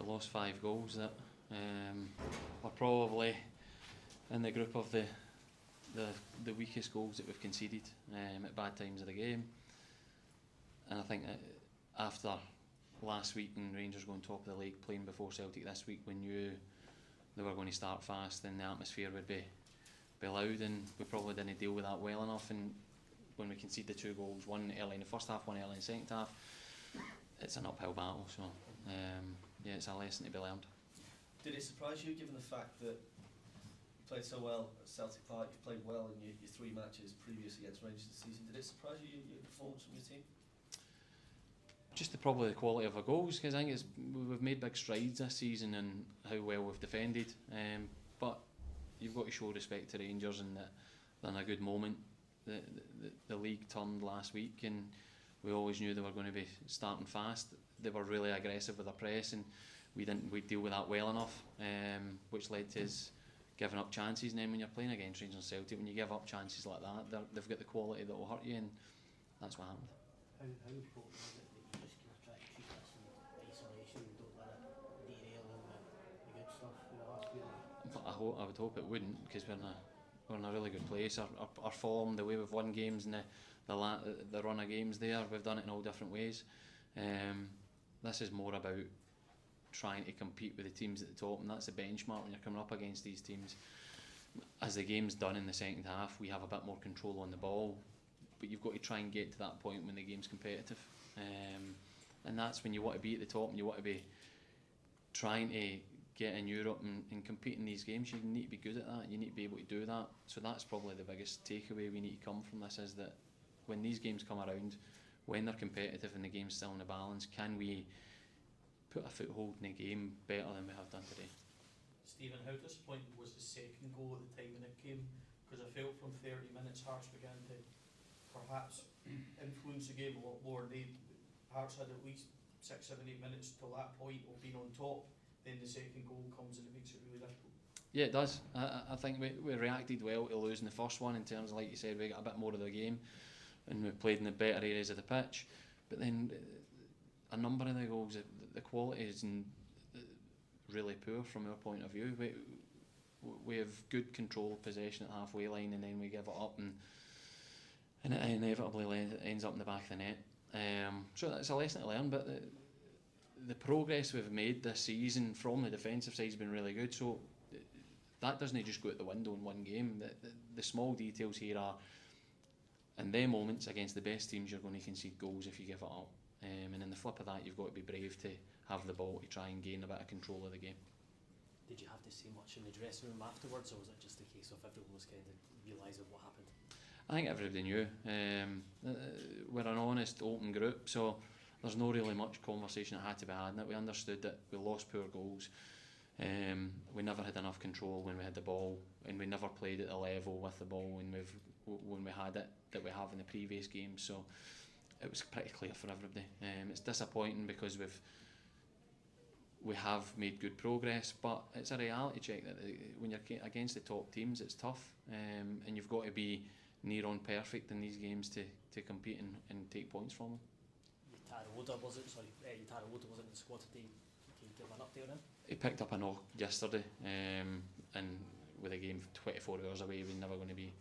we lost 5 goals that are probably in the group of the weakest goals that we've conceded at bad times of the game. And I think that after last week and Rangers going top of the league, playing before Celtic this week, we knew they were going to start fast and the atmosphere would be loud, and we probably didn't deal with that well enough. And when we concede the 2 goals, one early in the first half, one early in the second half, it's an uphill battle. So yeah, it's a lesson to be learned. Did it surprise you, given the fact that you played so well at Celtic Park, you've played well in your 3 matches previous against Rangers this season? Did it surprise you, your performance from your team? Just probably the quality of our goals, because I think we've made big strides this season in how well we've defended. But you've got to show respect to Rangers, and that they're in a good moment. The league turned last week, and we always knew they were going to be starting fast. They were really aggressive with their press, and we didn't deal with that well enough, which led to us giving up chances. And then when you're playing against Rangers and Celtic, when you give up chances like that, they've got the quality that will hurt you, and that's what happened. How important is it that you just kind of try to keep this in isolation and don't let it derail all the good stuff? You know, that's really... I would hope it wouldn't, because we're in a really good place. Our form, the way we've won games, and the run of games there, we've done it in all different ways. This is more about trying to compete with the teams at the top, and that's the benchmark when you're coming up against these teams. As the game's done in the second half, we have a bit more control on the ball, but you've got to try and get to that point when the game's competitive, and that's when you want to be at the top, and you want to be trying to get in Europe and compete in these games. You need to be good at that, you need to be able to do that. So that's probably the biggest takeaway we need to come from this, is that when these games come around, when they're competitive and the game's still in a balance, can we put a foothold in the game better than we have done today? Steven, how disappointing was the second goal at the time when it came? Because I felt from 30 minutes Hearts began to perhaps influence the game a lot more. Hearts had at least 6, 7, 8 minutes till that point of being on top. Then the second goal comes and it makes it really difficult. Yeah, it does. I think we reacted well to losing the first one, in terms of, like you said, we got a bit more of the game and we played in the better areas of the pitch. But then a number of the goals, the quality is really poor from our point of view. We have good control of possession at halfway line, and then we give it up, and it inevitably ends up in the back of the net. So that's a lesson to learn, but the progress we've made this season from the defensive side has been really good. So that doesn't just go out the window in one game. The small details here are, in them moments against the best teams, you're going to concede goals if you give it up. And in the flip of that, you've got to be brave to have the ball to try and gain a bit of control of the game. Did you have to say much in the dressing room afterwards, or was it just a case of everyone was kind of realising what happened? I think everybody knew. We're an honest, open group, so there's no really much conversation that had to be had in it. We understood that we lost poor goals. We never had enough control when we had the ball, and we never played at the level with the ball when we had it that we have in the previous games. So it was pretty clear for everybody. It's disappointing because we have made good progress, but it's a reality check that when you're against the top teams, it's tough, and you've got to be near on perfect in these games to compete and take points from them. Tara Woda wasn't in the squad today. Can you give an update on him? He picked up a knock yesterday, and with a game 24 hours away, we're never going to be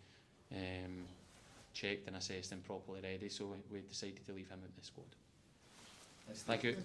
checked and assessed and properly ready, so we decided to leave him in the squad. Thank you.